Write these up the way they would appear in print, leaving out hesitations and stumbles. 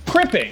Cripping.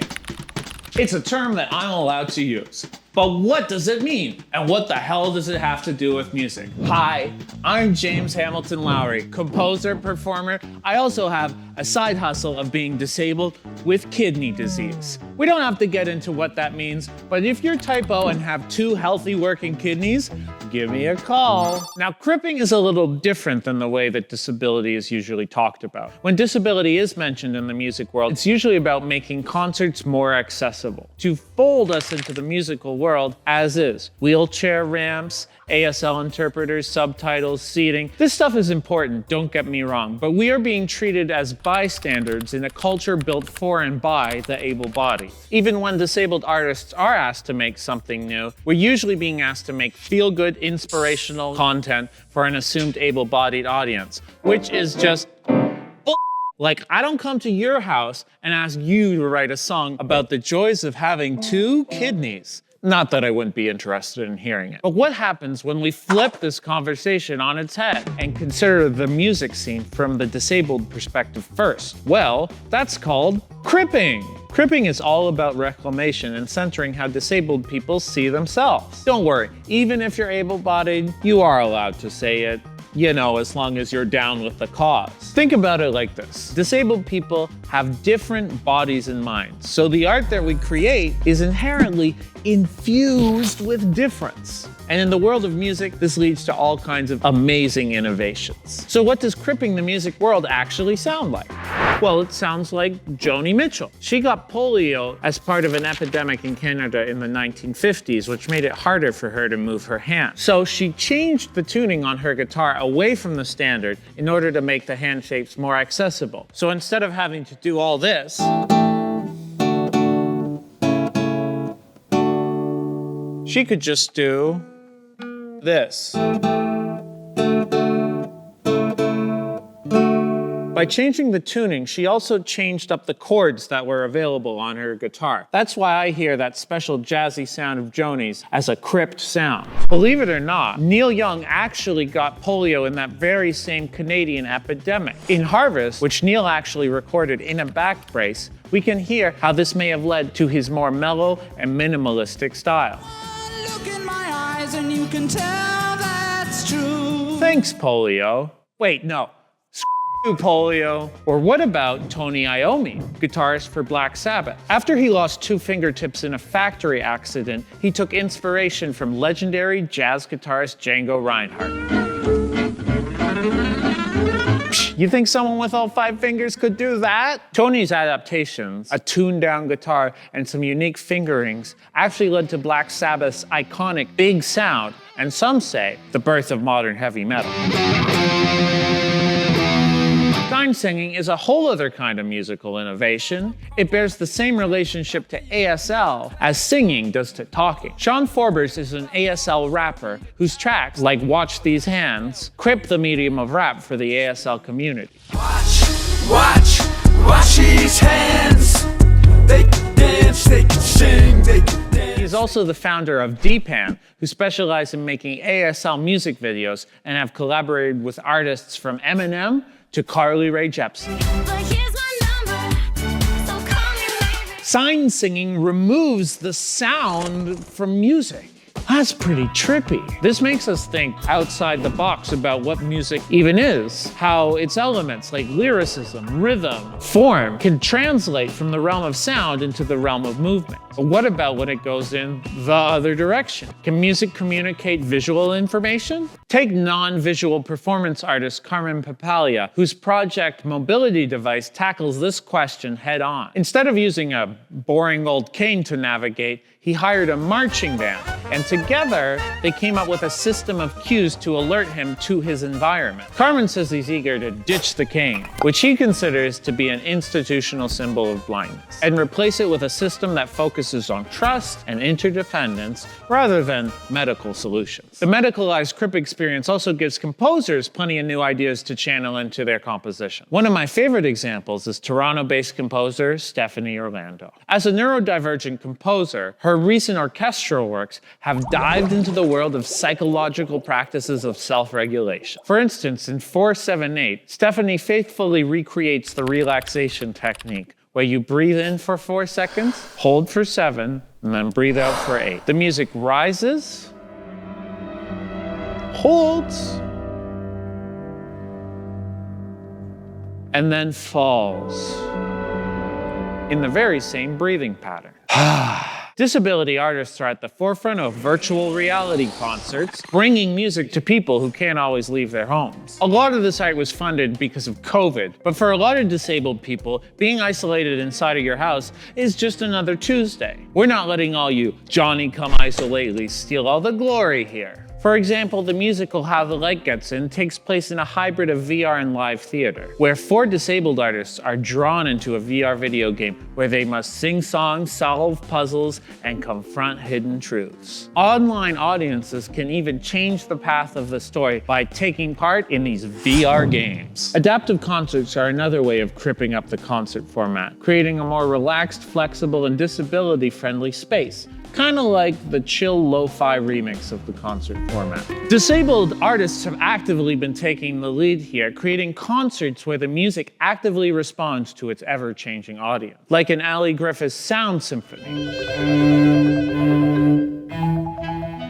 It's a term that I'm allowed to use. But what does it mean? And what the hell does it have to do with music? Hi, I'm James Hamilton Lowry, composer, performer. I also have a side hustle of being disabled with kidney disease. We don't have to get into what that means, but if you're type O and have 2 healthy working kidneys, give me a call. Now, cripping is a little different than the way that disability is usually talked about. When disability is mentioned in the music world, it's usually about making concerts more accessible, to fold us into the musical world as is. Wheelchair ramps, ASL interpreters, subtitles, seating. This stuff is important, don't get me wrong, but we are being treated as bystanders in a culture built for and by the able-bodied. Even when disabled artists are asked to make something new, we're usually being asked to make feel-good, inspirational content for an assumed able-bodied audience, which is just like, I don't come to your house and ask you to write a song about the joys of having 2 kidneys. Not that I wouldn't be interested in hearing it. But what happens when we flip this conversation on its head and consider the music scene from the disabled perspective first? Well, that's called cripping. Cripping is all about reclamation and centering how disabled people see themselves. Don't worry, even if you're able-bodied, you are allowed to say it. You know, as long as you're down with the cause. Think about it like this. Disabled people have different bodies and minds, so the art that we create is inherently infused with difference. And in the world of music, this leads to all kinds of amazing innovations. So what does cripping the music world actually sound like? Well, it sounds like Joni Mitchell. She got polio as part of an epidemic in Canada in the 1950s, which made it harder for her to move her hand. So she changed the tuning on her guitar away from the standard in order to make the hand shapes more accessible. So instead of having to do all this, she could just do this. By changing the tuning, she also changed up the chords that were available on her guitar. That's why I hear that special jazzy sound of Joni's as a cripped sound. Believe it or not, Neil Young actually got polio in that very same Canadian epidemic. In Harvest, which Neil actually recorded in a back brace, we can hear how this may have led to his more mellow and minimalistic style. Look in my eyes and you can tell that's true. Thanks, polio. Wait, no. Polio. Or what about Tony Iommi, guitarist for Black Sabbath? After he lost 2 fingertips in a factory accident, he took inspiration from legendary jazz guitarist Django Reinhardt. You think someone with all 5 fingers could do that? Tony's adaptations, a tuned-down guitar and some unique fingerings, actually led to Black Sabbath's iconic big sound, and some say the birth of modern heavy metal. Sign singing is a whole other kind of musical innovation. It bears the same relationship to ASL as singing does to talking. Sean Forbes is an ASL rapper whose tracks, like Watch These Hands, crip the medium of rap for the ASL community. Watch these hands. They can dance, they can sing, they can dance. He's also the founder of DPAN, who specialize in making ASL music videos and have collaborated with artists from Eminem to Carly Rae Jepsen. Sign singing removes the sound from music. That's pretty trippy. This makes us think outside the box about what music even is, how its elements like lyricism, rhythm, form can translate from the realm of sound into the realm of movement. But what about when it goes in the other direction? Can music communicate visual information? Take non-visual performance artist Carmen Papalia, whose project Mobility Device tackles this question head on. Instead of using a boring old cane to navigate, he hired a marching band, and together they came up with a system of cues to alert him to his environment. Carmen says he's eager to ditch the cane, which he considers to be an institutional symbol of blindness, and replace it with a system that focuses on trust and interdependence rather than medical solutions. The medicalized crip experience also gives composers plenty of new ideas to channel into their composition. One of my favorite examples is Toronto-based composer Stephanie Orlando. As a neurodivergent composer, her recent orchestral works have dived into the world of psychological practices of self-regulation. For instance, in 478, Stephanie faithfully recreates the relaxation technique where you breathe in for 4 seconds, hold for 7, and then breathe out for 8. The music rises, holds, and then falls in the very same breathing pattern. Disability artists are at the forefront of virtual reality concerts, bringing music to people who can't always leave their homes. A lot of the site was funded because of COVID, but for a lot of disabled people, being isolated inside of your house is just another Tuesday. We're not letting all you Johnny-come-isolately steal all the glory here. For example, the musical How the Light Gets In takes place in a hybrid of VR and live theater, where 4 disabled artists are drawn into a VR video game where they must sing songs, solve puzzles, and confront hidden truths. Online audiences can even change the path of the story by taking part in these VR games. Adaptive concerts are another way of cripping up the concert format, creating a more relaxed, flexible, and disability-friendly space. Kind of like the chill lo-fi remix of the concert format. Disabled artists have actively been taking the lead here, creating concerts where the music actively responds to its ever-changing audience, like an Ali Griffiths sound symphony.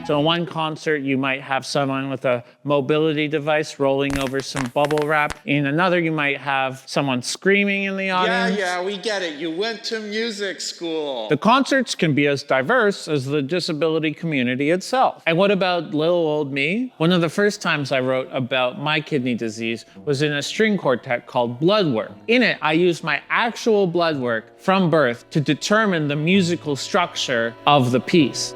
So in one concert, you might have someone with a mobility device rolling over some bubble wrap. In another, you might have someone screaming in the audience. Yeah, we get it. You went to music school. The concerts can be as diverse as the disability community itself. And what about little old me? One of the first times I wrote about my kidney disease was in a string quartet called Blood Work. In it, I used my actual blood work from birth to determine the musical structure of the piece.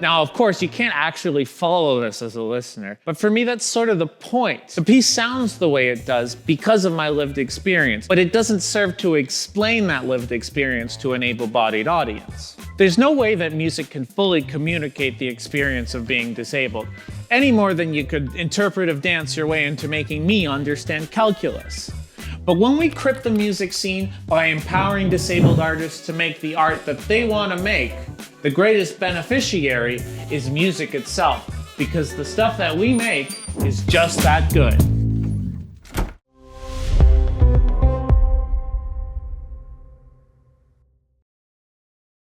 Now, of course, you can't actually follow this as a listener, but for me, that's sort of the point. The piece sounds the way it does because of my lived experience, but it doesn't serve to explain that lived experience to an able-bodied audience. There's no way that music can fully communicate the experience of being disabled, any more than you could interpretive dance your way into making me understand calculus. But when we crip the music scene by empowering disabled artists to make the art that they want to make, the greatest beneficiary is music itself, because the stuff that we make is just that good.